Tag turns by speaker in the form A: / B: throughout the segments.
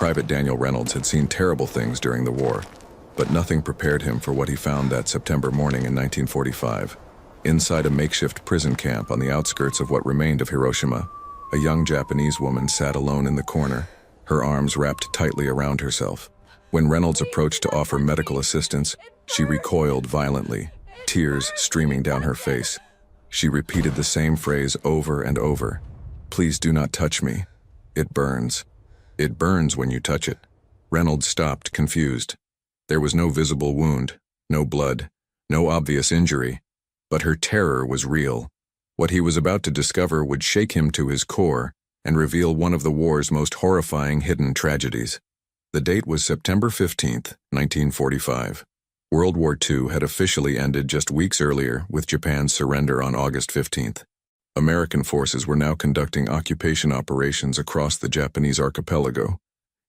A: Private Daniel Reynolds had seen terrible things during the war, but nothing prepared him for what he found that September morning in 1945. Inside a makeshift prison camp on the outskirts of what remained of Hiroshima, a young Japanese woman sat alone in the corner, her arms wrapped tightly around herself. When Reynolds approached to offer medical assistance, she recoiled violently, tears streaming down her face. She repeated the same phrase over and over. "Please do not touch me. It burns." "It burns when you touch it." Reynolds stopped, confused. There was no visible wound, no blood, no obvious injury, but her terror was real. What he was about to discover would shake him to his core and reveal one of the war's most horrifying hidden tragedies. The date was September 15th, 1945. World War II had officially ended just weeks earlier with Japan's surrender on August 15th. American forces were now conducting occupation operations across the Japanese archipelago,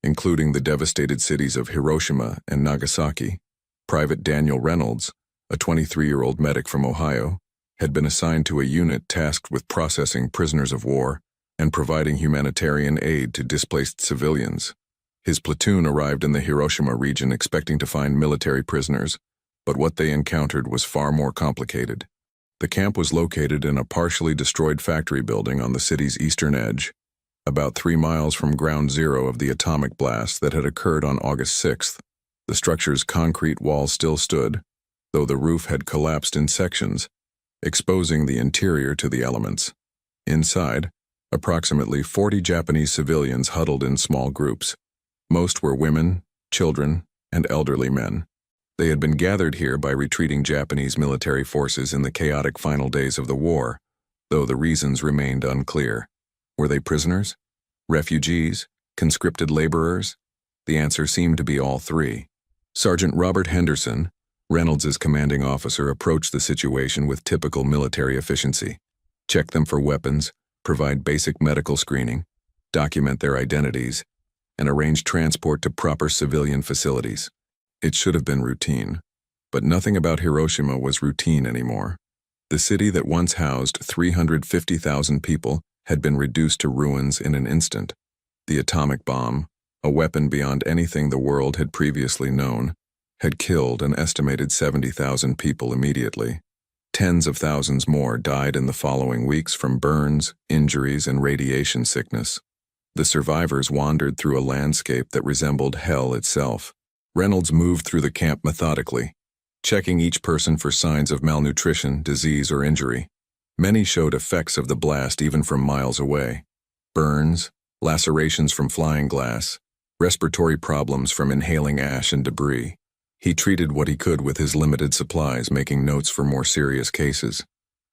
A: including the devastated cities of Hiroshima and Nagasaki. Private Daniel Reynolds, a 23-year-old medic from Ohio, had been assigned to a unit tasked with processing prisoners of war and providing humanitarian aid to displaced civilians. His platoon arrived in the Hiroshima region expecting to find military prisoners, but what they encountered was far more complicated. The camp was located in a partially destroyed factory building on the city's eastern edge, about 3 miles from ground zero of the atomic blast that had occurred on August 6th. The structure's concrete walls still stood, though the roof had collapsed in sections, exposing the interior to the elements. Inside, approximately 40 Japanese civilians huddled in small groups. Most were women, children, and elderly men. They had been gathered here by retreating Japanese military forces in the chaotic final days of the war, though the reasons remained unclear. Were they prisoners? Refugees? Conscripted laborers? The answer seemed to be all three. Sergeant Robert Henderson, Reynolds' commanding officer, approached the situation with typical military efficiency. Check them for weapons, provide basic medical screening, document their identities, and arrange transport to proper civilian facilities. It should have been routine, but nothing about Hiroshima was routine anymore. The city that once housed 350,000 people had been reduced to ruins in an instant. The atomic bomb, a weapon beyond anything the world had previously known, had killed an estimated 70,000 people immediately. Tens of thousands more died in the following weeks from burns, injuries, and radiation sickness. The survivors wandered through a landscape that resembled hell itself. Reynolds moved through the camp methodically, checking each person for signs of malnutrition, disease, or injury. Many showed effects of the blast even from miles away. Burns, lacerations from flying glass, respiratory problems from inhaling ash and debris. He treated what he could with his limited supplies, making notes for more serious cases.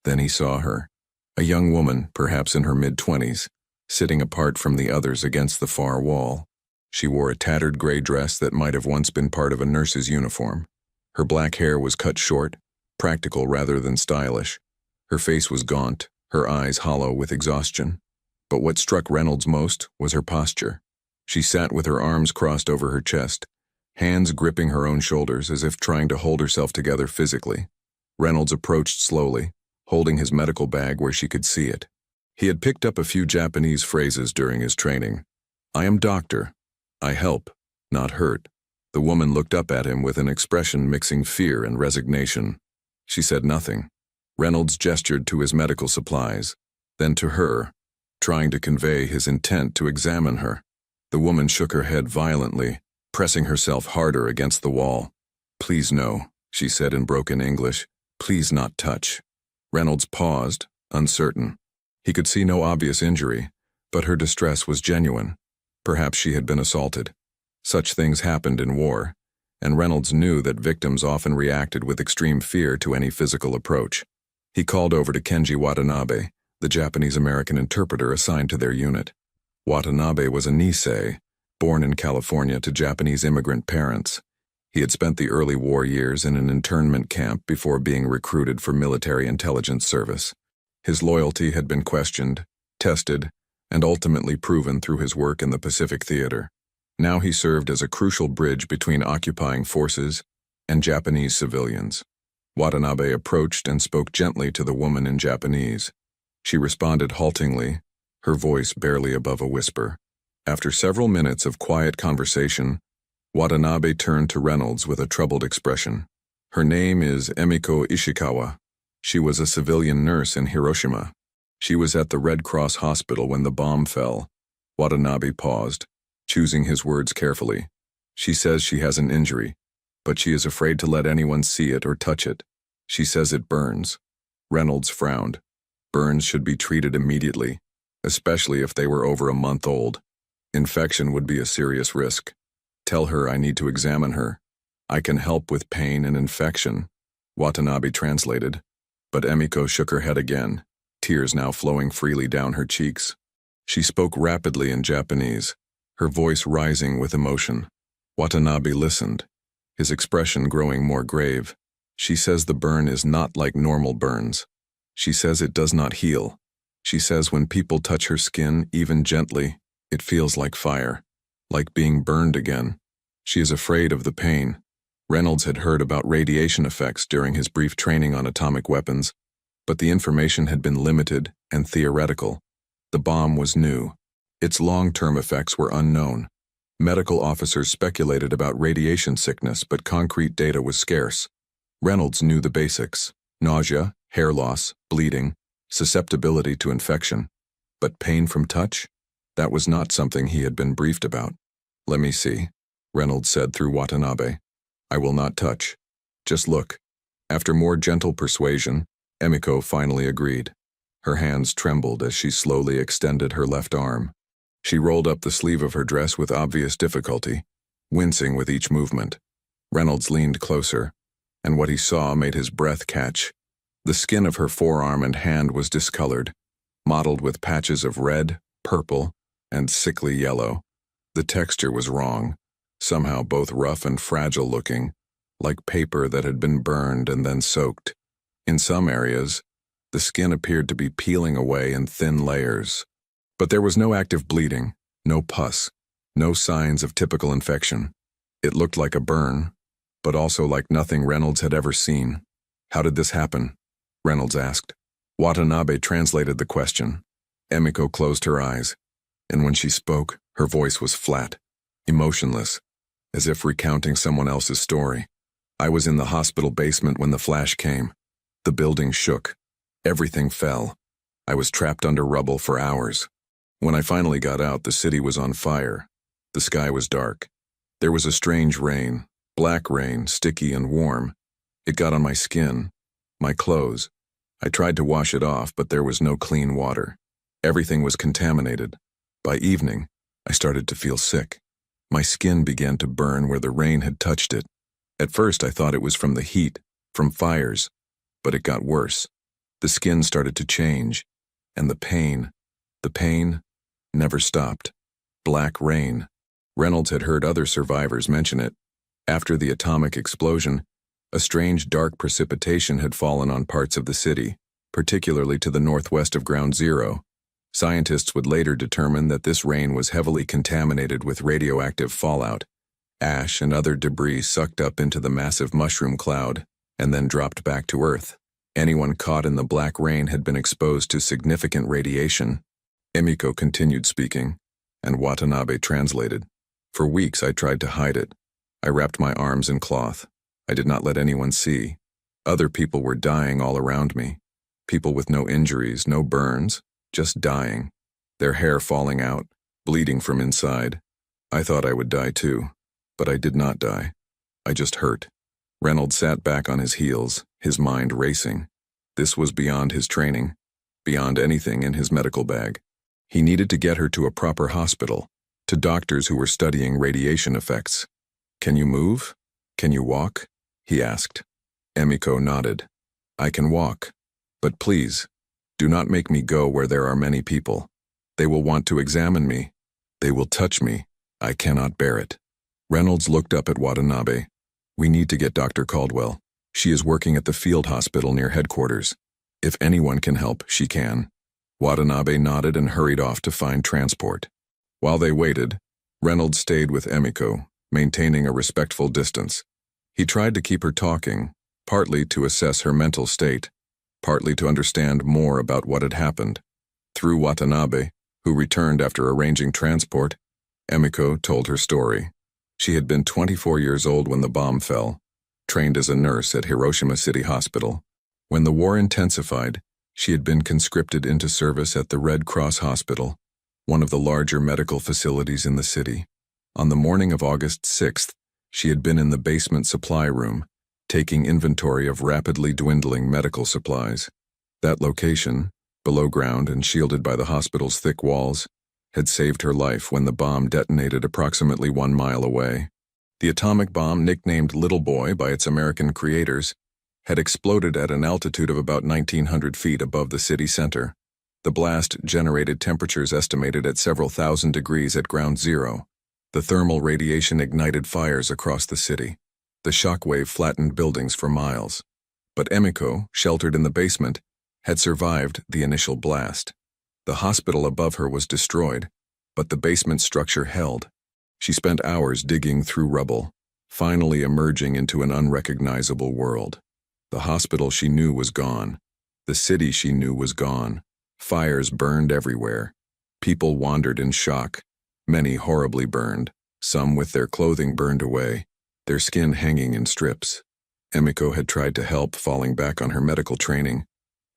A: Then he saw her, a young woman, perhaps in her mid-20s, sitting apart from the others against the far wall. She wore a tattered gray dress that might have once been part of a nurse's uniform. Her black hair was cut short, practical rather than stylish. Her face was gaunt, her eyes hollow with exhaustion. But what struck Reynolds most was her posture. She sat with her arms crossed over her chest, hands gripping her own shoulders as if trying to hold herself together physically. Reynolds approached slowly, holding his medical bag where she could see it. He had picked up a few Japanese phrases during his training. "I am doctor. I help, not hurt." The woman looked up at him with an expression mixing fear and resignation. She said nothing. Reynolds gestured to his medical supplies, then to her, trying to convey his intent to examine her. The woman shook her head violently, pressing herself harder against the wall. "Please no," she said in broken English. "Please not touch." Reynolds paused, uncertain. He could see no obvious injury, but her distress was genuine. Perhaps she had been assaulted. Such things happened in war, and Reynolds knew that victims often reacted with extreme fear to any physical approach. He called over to Kenji Watanabe, the Japanese-American interpreter assigned to their unit. Watanabe was a Nisei, born in California to Japanese immigrant parents. He had spent the early war years in an internment camp before being recruited for military intelligence service. His loyalty had been questioned, tested, and ultimately proven through his work in the Pacific Theater. Now he served as a crucial bridge between occupying forces and Japanese civilians. Watanabe approached and spoke gently to the woman in Japanese. She responded haltingly, her voice barely above a whisper. After several minutes of quiet conversation, Watanabe turned to Reynolds with a troubled expression. Her name is Emiko Ishikawa. She was a civilian nurse in Hiroshima. She was at the Red Cross hospital when the bomb fell. Watanabe paused, choosing his words carefully. She says she has an injury, but she is afraid to let anyone see it or touch it. She says it burns. Reynolds frowned. Burns should be treated immediately, especially if they were over a month old. Infection would be a serious risk. Tell her I need to examine her. I can help with pain and infection, Watanabe translated. But Emiko shook her head again, tears now flowing freely down her cheeks. She spoke rapidly in Japanese, her voice rising with emotion. Watanabe listened, his expression growing more grave. She says the burn is not like normal burns. She says it does not heal. She says when people touch her skin, even gently, it feels like fire, like being burned again. She is afraid of the pain. Reynolds had heard about radiation effects during his brief training on atomic weapons, but the information had been limited and theoretical. The bomb was new. Its long-term effects were unknown. Medical officers speculated about radiation sickness, but concrete data was scarce. Reynolds knew the basics: nausea, hair loss, bleeding, susceptibility to infection. But pain from touch? That was not something he had been briefed about. Let me see, Reynolds said through Watanabe. I will not touch. Just look. After more gentle persuasion, Emiko finally agreed. Her hands trembled as she slowly extended her left arm. She rolled up the sleeve of her dress with obvious difficulty, wincing with each movement. Reynolds leaned closer, and what he saw made his breath catch. The skin of her forearm and hand was discolored, mottled with patches of red, purple, and sickly yellow. The texture was wrong, somehow both rough and fragile looking, like paper that had been burned and then soaked. In some areas, the skin appeared to be peeling away in thin layers. But there was no active bleeding, no pus, no signs of typical infection. It looked like a burn, but also like nothing Reynolds had ever seen. How did this happen? Reynolds asked. Watanabe translated the question. Emiko closed her eyes, and when she spoke, her voice was flat, emotionless, as if recounting someone else's story. I was in the hospital basement when the flash came. The building shook. Everything fell. I was trapped under rubble for hours. When I finally got out, the city was on fire. The sky was dark. There was a strange rain, black rain, sticky and warm. It got on my skin, my clothes. I tried to wash it off, but there was no clean water. Everything was contaminated. By evening, I started to feel sick. My skin began to burn where the rain had touched it. At first, I thought it was from the heat, from fires, but it got worse. The skin started to change, and the pain never stopped. Black rain. Reynolds had heard other survivors mention it. After the atomic explosion, a strange dark precipitation had fallen on parts of the city, particularly to the northwest of Ground Zero. Scientists would later determine that this rain was heavily contaminated with radioactive fallout. Ash and other debris sucked up into the massive mushroom cloud and then dropped back to Earth. Anyone caught in the black rain had been exposed to significant radiation. Emiko continued speaking, and Watanabe translated. For weeks I tried to hide it. I wrapped my arms in cloth. I did not let anyone see. Other people were dying all around me. People with no injuries, no burns, just dying. Their hair falling out, bleeding from inside. I thought I would die too, but I did not die. I just hurt. Reynolds sat back on his heels, his mind racing. This was beyond his training, beyond anything in his medical bag. He needed to get her to a proper hospital, to doctors who were studying radiation effects. Can you move? Can you walk? He asked. Emiko nodded. I can walk, but please, do not make me go where there are many people. They will want to examine me. They will touch me. I cannot bear it. Reynolds looked up at Watanabe. We need to get Dr. Caldwell. She is working at the field hospital near headquarters. If anyone can help, she can. Watanabe nodded and hurried off to find transport. While they waited, Reynolds stayed with Emiko, maintaining a respectful distance. He tried to keep her talking, partly to assess her mental state, partly to understand more about what had happened. Through Watanabe, who returned after arranging transport, Emiko told her story. She had been 24 years old when the bomb fell, trained as a nurse at Hiroshima City Hospital. When the war intensified, she had been conscripted into service at the Red Cross Hospital, one of the larger medical facilities in the city. On the morning of August 6th, she had been in the basement supply room, taking inventory of rapidly dwindling medical supplies. That location, below ground and shielded by the hospital's thick walls, had saved her life when the bomb detonated approximately 1 mile away. The atomic bomb, nicknamed Little Boy by its American creators, had exploded at an altitude of about 1,900 feet above the city center. The blast generated temperatures estimated at several thousand degrees at ground zero. The thermal radiation ignited fires across the city. The shockwave flattened buildings for miles. But Emiko, sheltered in the basement, had survived the initial blast. The hospital above her was destroyed, but the basement structure held. She spent hours digging through rubble, finally emerging into an unrecognizable world. The hospital she knew was gone. The city she knew was gone. Fires burned everywhere. People wandered in shock, many horribly burned, some with their clothing burned away, their skin hanging in strips. Emiko had tried to help, falling back on her medical training,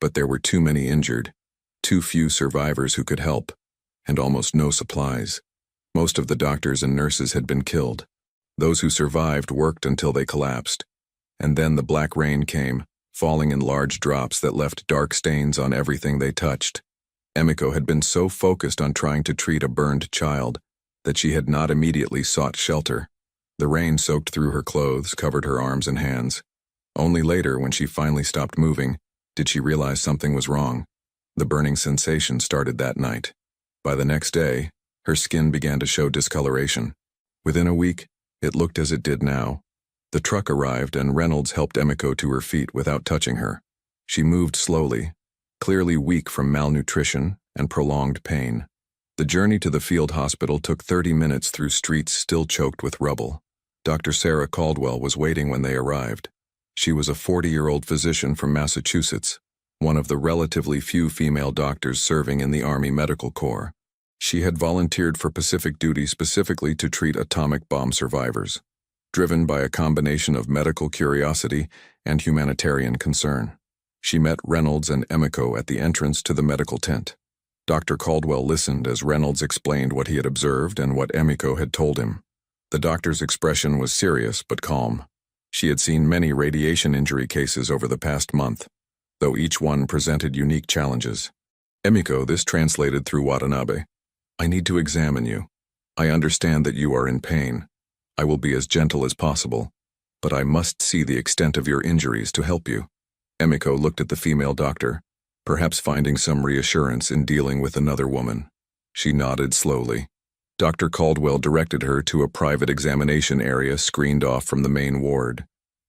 A: but there were too many injured, too few survivors who could help, and almost no supplies. Most of the doctors and nurses had been killed. Those who survived worked until they collapsed. And then the black rain came, falling in large drops that left dark stains on everything they touched. Emiko had been so focused on trying to treat a burned child that she had not immediately sought shelter. The rain soaked through her clothes, covered her arms and hands. Only later, when she finally stopped moving, did she realize something was wrong. The burning sensation started that night. By the next day, her skin began to show discoloration. Within a week, it looked as it did now. The truck arrived and Reynolds helped Emiko to her feet without touching her. She moved slowly, clearly weak from malnutrition and prolonged pain. The journey to the field hospital took 30 minutes through streets still choked with rubble. Dr. Sarah Caldwell was waiting when they arrived. She was a 40-year-old physician from Massachusetts, one of the relatively few female doctors serving in the Army Medical Corps. She had volunteered for Pacific duty specifically to treat atomic bomb survivors, driven by a combination of medical curiosity and humanitarian concern. She met Reynolds and Emiko at the entrance to the medical tent. Dr. Caldwell listened as Reynolds explained what he had observed and what Emiko had told him. The doctor's expression was serious but calm. She had seen many radiation injury cases over the past month, though each one presented unique challenges. Emiko, this translated through Watanabe. I need to examine you. I understand that you are in pain. I will be as gentle as possible, but I must see the extent of your injuries to help you. Emiko looked at the female doctor, perhaps finding some reassurance in dealing with another woman. She nodded slowly. Dr. Caldwell directed her to a private examination area screened off from the main ward.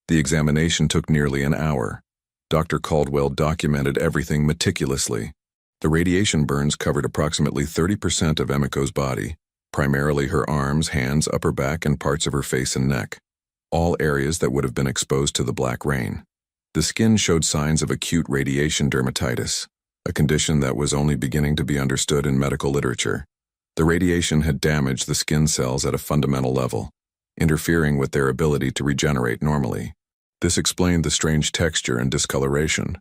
A: The examination took nearly an hour. Dr. Caldwell documented everything meticulously. The radiation burns covered approximately 30% of Emiko's body, primarily her arms, hands, upper back, and parts of her face and neck, all areas that would have been exposed to the black rain. The skin showed signs of acute radiation dermatitis, a condition that was only beginning to be understood in medical literature. The radiation had damaged the skin cells at a fundamental level, interfering with their ability to regenerate normally. This explained the strange texture and discoloration.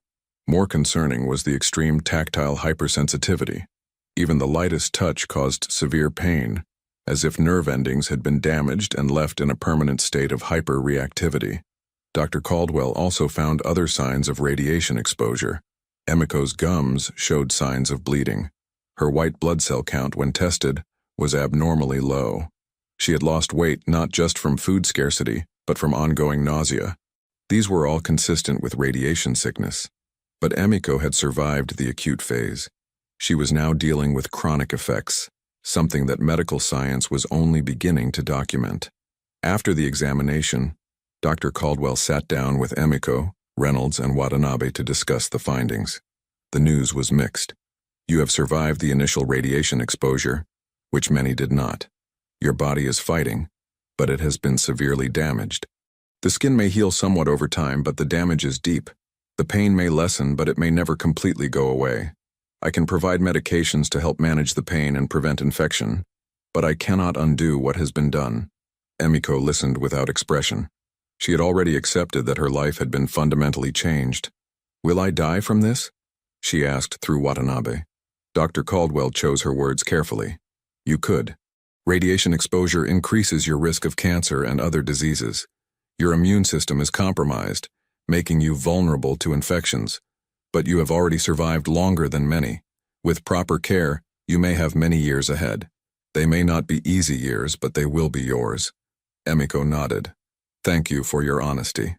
A: More concerning was the extreme tactile hypersensitivity. Even the lightest touch caused severe pain, as if nerve endings had been damaged and left in a permanent state of hyperreactivity. Dr. Caldwell also found other signs of radiation exposure. Emiko's gums showed signs of bleeding. Her white blood cell count, when tested, was abnormally low. She had lost weight not just from food scarcity, but from ongoing nausea. These were all consistent with radiation sickness. But Emiko had survived the acute phase. She was now dealing with chronic effects, something that medical science was only beginning to document. After the examination, Dr. Caldwell sat down with Emiko, Reynolds, and Watanabe to discuss the findings. The news was mixed. You have survived the initial radiation exposure, which many did not. Your body is fighting, but it has been severely damaged. The skin may heal somewhat over time, but the damage is deep. The pain may lessen, but it may never completely go away. I can provide medications to help manage the pain and prevent infection, But I cannot undo what has been done. Emiko listened without expression. She had already accepted that her life had been fundamentally changed. "Will I die from this?" she asked through Watanabe. Dr. Caldwell chose her words carefully. "You could. Radiation exposure increases your risk of cancer and other diseases. Your immune system is compromised, making you vulnerable to infections. But you have already survived longer than many. With proper care, you may have many years ahead. They may not be easy years, but they will be yours." Emiko nodded. "Thank you for your honesty."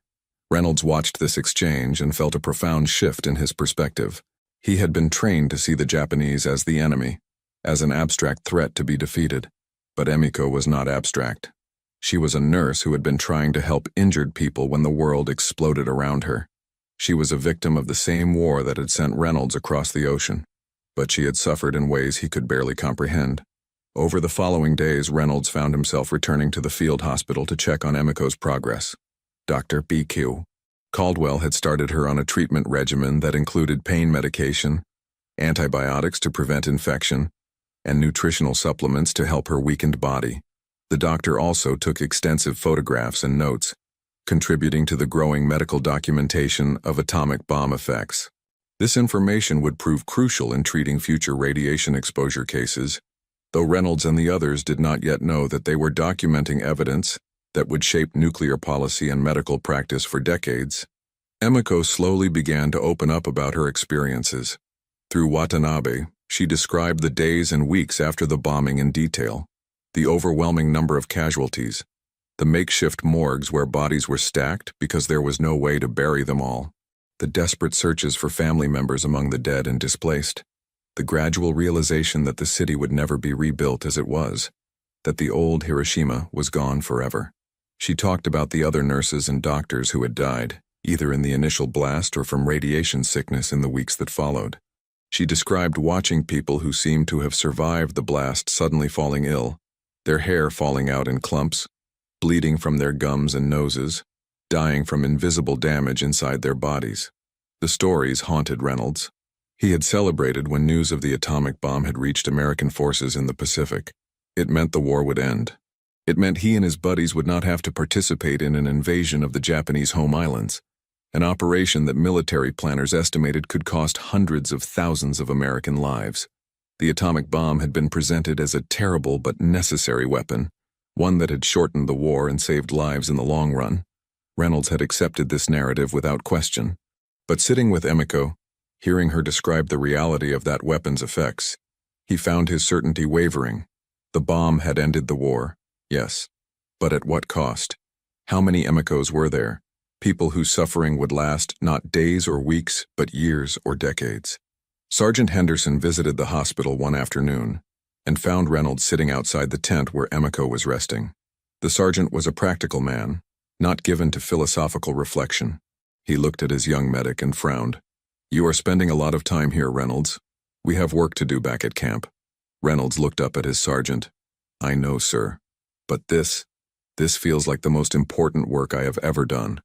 A: Reynolds watched this exchange and felt a profound shift in his perspective. He had been trained to see the Japanese as the enemy, as an abstract threat to be defeated. But Emiko was not abstract. She was a nurse who had been trying to help injured people when the world exploded around her. She was a victim of the same war that had sent Reynolds across the ocean, but she had suffered in ways he could barely comprehend. Over the following days, Reynolds found himself returning to the field hospital to check on Emiko's progress. Dr. BQ. Caldwell had started her on a treatment regimen that included pain medication, antibiotics to prevent infection, and nutritional supplements to help her weakened body. The doctor also took extensive photographs and notes, contributing to the growing medical documentation of atomic bomb effects. This information would prove crucial in treating future radiation exposure cases, though Reynolds and the others did not yet know that they were documenting evidence that would shape nuclear policy and medical practice for decades. Emiko slowly began to open up about her experiences. Through Watanabe, she described the days and weeks after the bombing in detail, the overwhelming number of casualties, the makeshift morgues where bodies were stacked because there was no way to bury them all, the desperate searches for family members among the dead and displaced, the gradual realization that the city would never be rebuilt as it was, that the old Hiroshima was gone forever. She talked about the other nurses and doctors who had died, either in the initial blast or from radiation sickness in the weeks that followed. She described watching people who seemed to have survived the blast suddenly falling ill, their hair falling out in clumps, bleeding from their gums and noses, dying from invisible damage inside their bodies. The stories haunted Reynolds. He had celebrated when news of the atomic bomb had reached American forces in the Pacific. It meant the war would end. It meant he and his buddies would not have to participate in an invasion of the Japanese home islands, an operation that military planners estimated could cost hundreds of thousands of American lives. The atomic bomb had been presented as a terrible but necessary weapon, one that had shortened the war and saved lives in the long run. Reynolds had accepted this narrative without question. But sitting with Emiko, hearing her describe the reality of that weapon's effects, he found his certainty wavering. The bomb had ended the war, yes. But at what cost? How many Emikos were there? People whose suffering would last not days or weeks, but years or decades. Sergeant Henderson visited the hospital one afternoon and found Reynolds sitting outside the tent where Emiko was resting. The sergeant was a practical man, not given to philosophical reflection. He looked at his young medic and frowned. "You are spending a lot of time here, Reynolds. We have work to do back at camp." Reynolds looked up at his sergeant. "I know, sir. But this feels like the most important work I have ever done.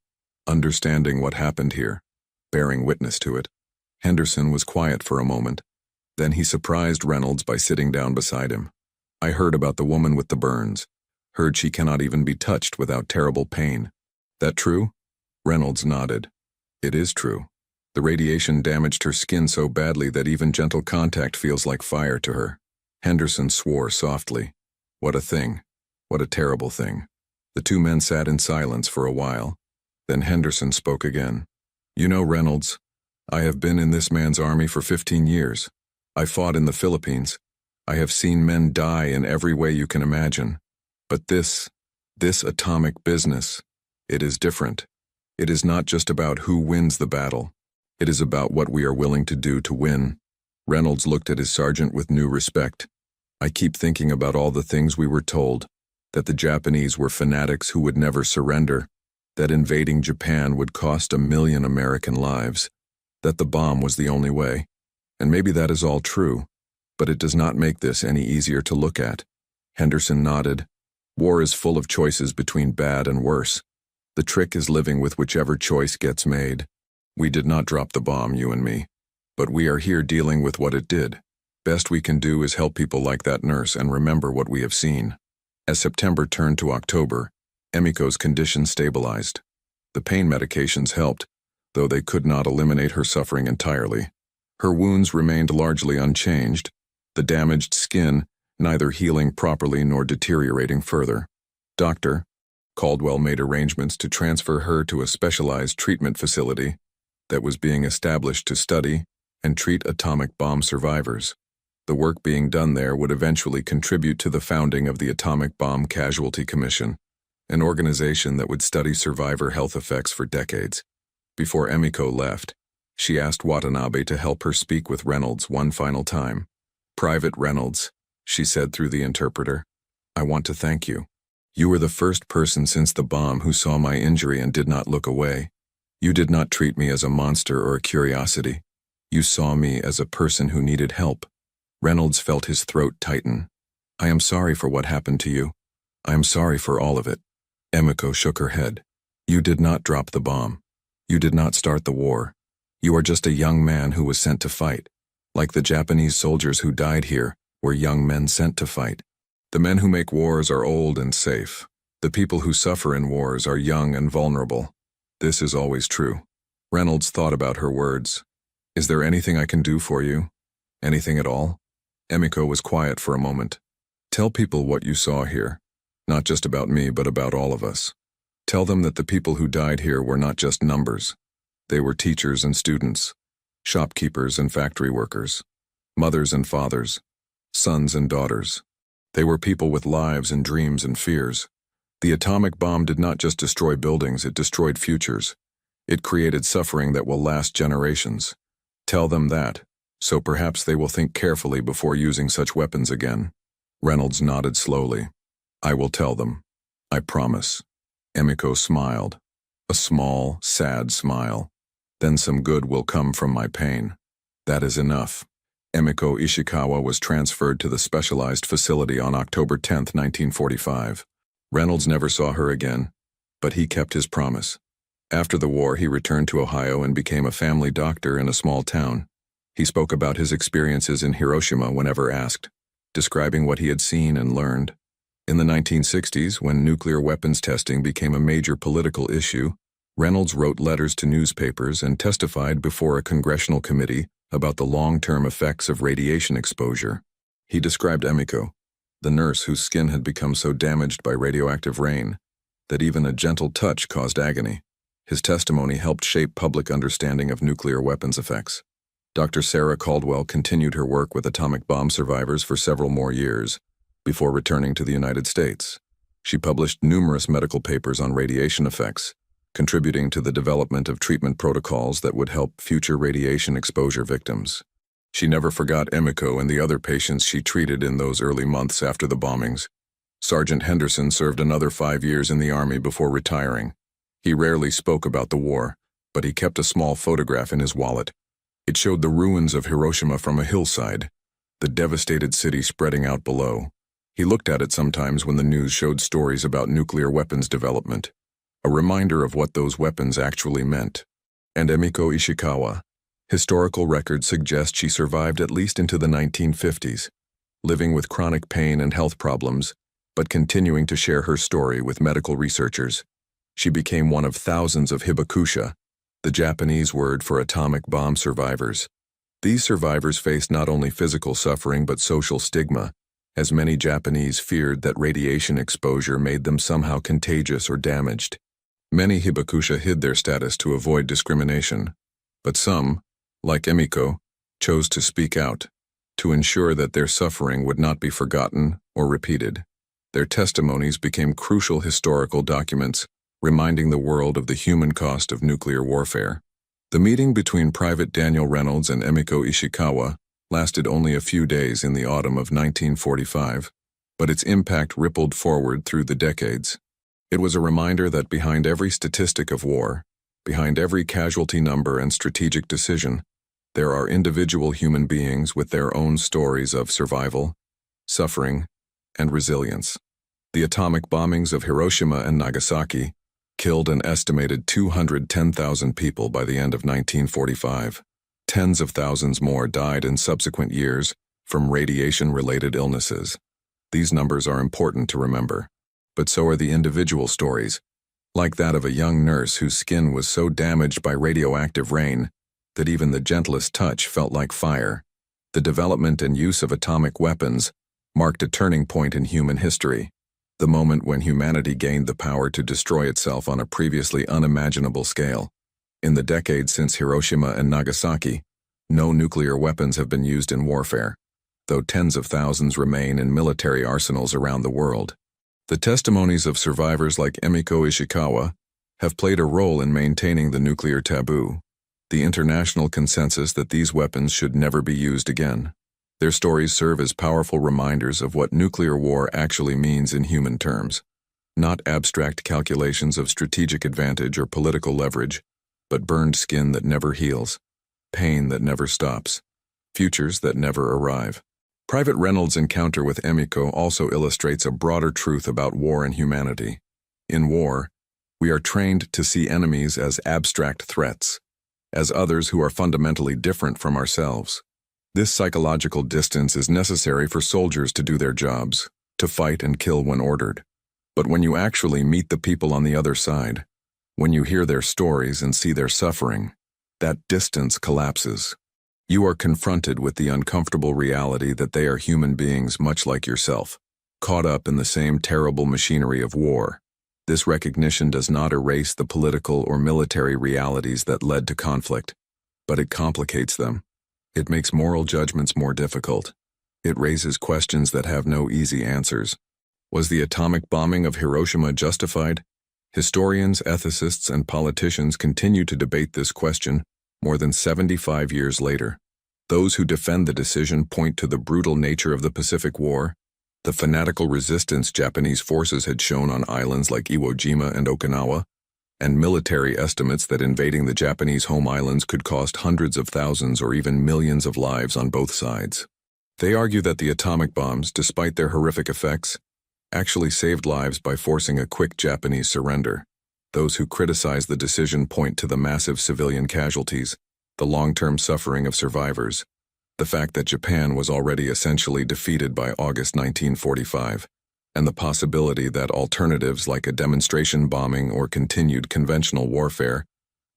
A: Understanding what happened here, bearing witness to it." Henderson was quiet for a moment. Then he surprised Reynolds by sitting down beside him. "I heard about the woman with the burns. Heard she cannot even be touched without terrible pain. That true?" Reynolds nodded. "It is true. The radiation damaged her skin so badly that even gentle contact feels like fire to her." Henderson swore softly. What a thing. What a terrible thing. The two men sat in silence for a while. Then Henderson spoke again. "You know, Reynolds, I have been in this man's army for 15 years. I fought in the Philippines. I have seen men die in every way you can imagine. But this atomic business, it is different. It is not just about who wins the battle. It is about what we are willing to do to win." Reynolds looked at his sergeant with new respect. "I keep thinking about all the things we were told, that the Japanese were fanatics who would never surrender, that invading Japan would cost 1,000,000 American lives, that the bomb was the only way. And maybe that is all true, but it does not make this any easier to look at." Henderson nodded. "War is full of choices between bad and worse. The trick is living with whichever choice gets made. We did not drop the bomb, you and me, but we are here dealing with what it did. Best we can do is help people like that nurse and remember what we have seen. As September turned to October, Emiko's condition stabilized. The pain medications helped, though they could not eliminate her suffering entirely. Her wounds remained largely unchanged, the damaged skin neither healing properly nor deteriorating further. Dr. Caldwell made arrangements to transfer her to a specialized treatment facility that was being established to study and treat atomic bomb survivors. The work being done there would eventually contribute to the founding of the Atomic Bomb Casualty Commission, an organization that would study survivor health effects for decades. Before Emiko left, she asked Watanabe to help her speak with Reynolds one final time. "Private Reynolds," she said through the interpreter, "I want to thank you. You were the first person since the bomb who saw my injury and did not look away. You did not treat me as a monster or a curiosity. You saw me as a person who needed help." Reynolds felt his throat tighten. "I am sorry for what happened to you. I am sorry for all of it." Emiko shook her head. "You did not drop the bomb. You did not start the war. You are just a young man who was sent to fight. Like the Japanese soldiers who died here were young men sent to fight. The men who make wars are old and safe. The people who suffer in wars are young and vulnerable. This is always true." Reynolds thought about her words. "Is there anything I can do for you? Anything at all?" Emiko was quiet for a moment. "Tell people what you saw here. Not just about me, but about all of us. Tell them that the people who died here were not just numbers. They were teachers and students, shopkeepers and factory workers, mothers and fathers, sons and daughters. They were people with lives and dreams and fears. The atomic bomb did not just destroy buildings, it destroyed futures. It created suffering that will last generations. Tell them that, so perhaps they will think carefully before using such weapons again." Reynolds nodded slowly. "I will tell them. I promise." Emiko smiled. A small, sad smile. "Then some good will come from my pain. That is enough." Emiko Ishikawa was transferred to the specialized facility on October 10, 1945. Reynolds never saw her again, but he kept his promise. After the war, he returned to Ohio and became a family doctor in a small town. He spoke about his experiences in Hiroshima whenever asked, describing what he had seen and learned. In the 1960s, when nuclear weapons testing became a major political issue, Reynolds wrote letters to newspapers and testified before a congressional committee about the long-term effects of radiation exposure. He described Emiko, the nurse whose skin had become so damaged by radioactive rain that even a gentle touch caused agony. His testimony helped shape public understanding of nuclear weapons effects. Dr. Sarah Caldwell continued her work with atomic bomb survivors for several more years, before returning to the United States. She published numerous medical papers on radiation effects, contributing to the development of treatment protocols that would help future radiation exposure victims. She never forgot Emiko and the other patients she treated in those early months after the bombings. Sergeant Henderson served another 5 years in the Army before retiring. He rarely spoke about the war, but he kept a small photograph in his wallet. It showed the ruins of Hiroshima from a hillside, the devastated city spreading out below. He looked at it sometimes when the news showed stories about nuclear weapons development, a reminder of what those weapons actually meant. And Emiko Ishikawa. Historical records suggest she survived at least into the 1950s, living with chronic pain and health problems, but continuing to share her story with medical researchers. She became one of thousands of hibakusha, the Japanese word for atomic bomb survivors. These survivors faced not only physical suffering but social stigma, as many Japanese feared that radiation exposure made them somehow contagious or damaged. Many hibakusha hid their status to avoid discrimination, but some, like Emiko, chose to speak out, to ensure that their suffering would not be forgotten or repeated. Their testimonies became crucial historical documents, reminding the world of the human cost of nuclear warfare. The meeting between Private Daniel Reynolds and Emiko Ishikawa lasted only a few days in the autumn of 1945, but its impact rippled forward through the decades. It was a reminder that behind every statistic of war, behind every casualty number and strategic decision, there are individual human beings with their own stories of survival, suffering, and resilience. The atomic bombings of Hiroshima and Nagasaki killed an estimated 210,000 people by the end of 1945. Tens of thousands more died in subsequent years from radiation-related illnesses. These numbers are important to remember. But so are the individual stories, like that of a young nurse whose skin was so damaged by radioactive rain that even the gentlest touch felt like fire. The development and use of atomic weapons marked a turning point in human history, the moment when humanity gained the power to destroy itself on a previously unimaginable scale. In the decades since Hiroshima and Nagasaki, no nuclear weapons have been used in warfare, though tens of thousands remain in military arsenals around the world. The testimonies of survivors like Emiko Ishikawa have played a role in maintaining the nuclear taboo, the international consensus that these weapons should never be used again. Their stories serve as powerful reminders of what nuclear war actually means in human terms, not abstract calculations of strategic advantage or political leverage, but burned skin that never heals, pain that never stops, futures that never arrive. Private Reynolds' encounter with Emiko also illustrates a broader truth about war and humanity. In war, we are trained to see enemies as abstract threats, as others who are fundamentally different from ourselves. This psychological distance is necessary for soldiers to do their jobs, to fight and kill when ordered. But when you actually meet the people on the other side, when you hear their stories and see their suffering, that distance collapses. You are confronted with the uncomfortable reality that they are human beings much like yourself, caught up in the same terrible machinery of war. This recognition does not erase the political or military realities that led to conflict, but it complicates them. It makes moral judgments more difficult. It raises questions that have no easy answers. Was the atomic bombing of Hiroshima justified? Historians, ethicists, and politicians continue to debate this question more than 75 years later. Those who defend the decision point to the brutal nature of the Pacific War, the fanatical resistance Japanese forces had shown on islands like Iwo Jima and Okinawa, and military estimates that invading the Japanese home islands could cost hundreds of thousands or even millions of lives on both sides. They argue that the atomic bombs, despite their horrific effects, actually saved lives by forcing a quick Japanese surrender. Those who criticize the decision point to the massive civilian casualties, the long-term suffering of survivors, the fact that Japan was already essentially defeated by August 1945, and the possibility that alternatives like a demonstration bombing or continued conventional warfare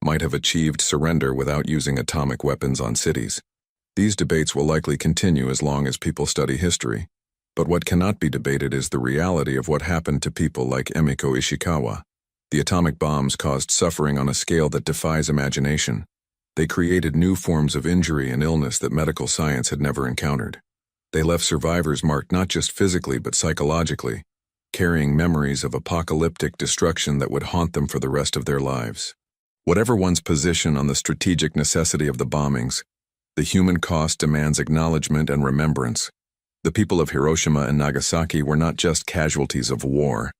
A: might have achieved surrender without using atomic weapons on cities. These debates will likely continue as long as people study history, but what cannot be debated is the reality of what happened to people like Emiko Ishikawa. The atomic bombs caused suffering on a scale that defies imagination. They created new forms of injury and illness that medical science had never encountered. They left survivors marked not just physically but psychologically, carrying memories of apocalyptic destruction that would haunt them for the rest of their lives. Whatever one's position on the strategic necessity of the bombings, the human cost demands acknowledgement and remembrance. The people of Hiroshima and Nagasaki were not just casualties of war.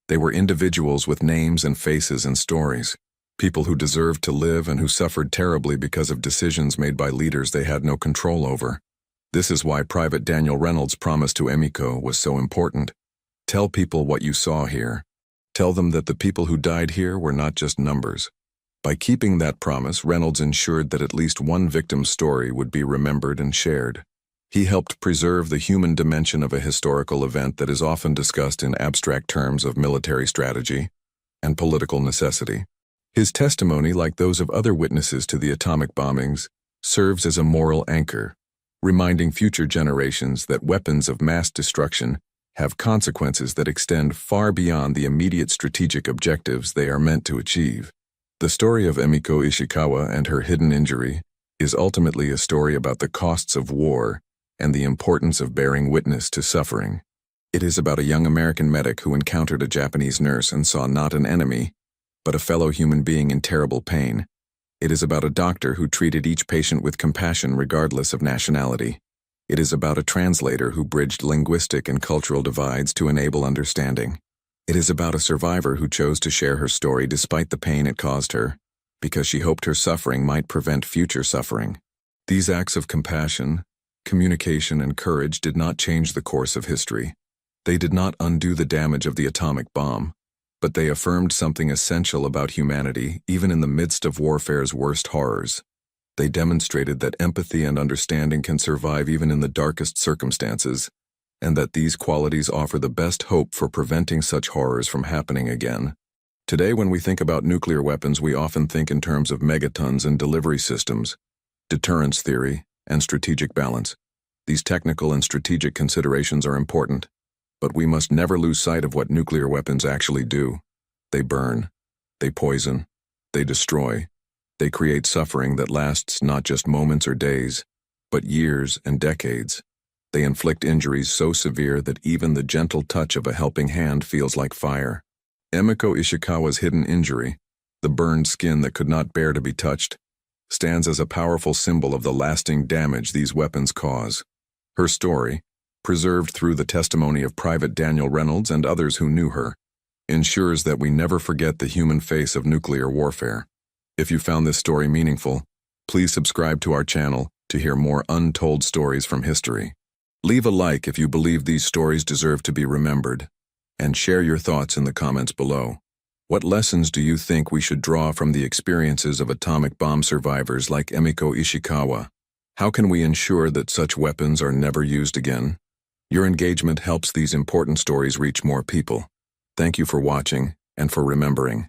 A: They were individuals with names and faces and stories, people who deserved to live and who suffered terribly because of decisions made by leaders they had no control over. This is why Private Daniel Reynolds' promise to Emiko was so important. Tell people what you saw here. Tell them that the people who died here were not just numbers. By keeping that promise, Reynolds ensured that at least one victim's story would be remembered and shared. He helped preserve the human dimension of a historical event that is often discussed in abstract terms of military strategy and political necessity. His testimony, like those of other witnesses to the atomic bombings, serves as a moral anchor, reminding future generations that weapons of mass destruction have consequences that extend far beyond the immediate strategic objectives they are meant to achieve. The story of Emiko Ishikawa and her hidden injury is ultimately a story about the costs of war and the importance of bearing witness to suffering. It is about a young American medic who encountered a Japanese nurse and saw not an enemy, but a fellow human being in terrible pain. It is about a doctor who treated each patient with compassion regardless of nationality. It is about a translator who bridged linguistic and cultural divides to enable understanding. It is about a survivor who chose to share her story despite the pain it caused her, because she hoped her suffering might prevent future suffering. These acts of compassion, communication, and courage did not change the course of history. They did not undo the damage of the atomic bomb, but they affirmed something essential about humanity even in the midst of warfare's worst horrors. They demonstrated that empathy and understanding can survive even in the darkest circumstances, and that these qualities offer the best hope for preventing such horrors from happening again. Today, when we think about nuclear weapons, we often think in terms of megatons and delivery systems, deterrence theory, and strategic balance. These technical and strategic considerations are important, but we must never lose sight of what nuclear weapons actually do. They burn, they poison, they destroy, they create suffering that lasts not just moments or days, but years and decades. They inflict injuries so severe that even the gentle touch of a helping hand feels like fire. Emiko Ishikawa's hidden injury, the burned skin that could not bear to be touched, stands as a powerful symbol of the lasting damage these weapons cause. Her story, preserved through the testimony of Private Daniel Reynolds and others who knew her, ensures that we never forget the human face of nuclear warfare. If you found this story meaningful, please subscribe to our channel to hear more untold stories from history. Leave a like if you believe these stories deserve to be remembered, and share your thoughts in the comments below. What lessons do you think we should draw from the experiences of atomic bomb survivors like Emiko Ishikawa? How can we ensure that such weapons are never used again? Your engagement helps these important stories reach more people. Thank you for watching and for remembering.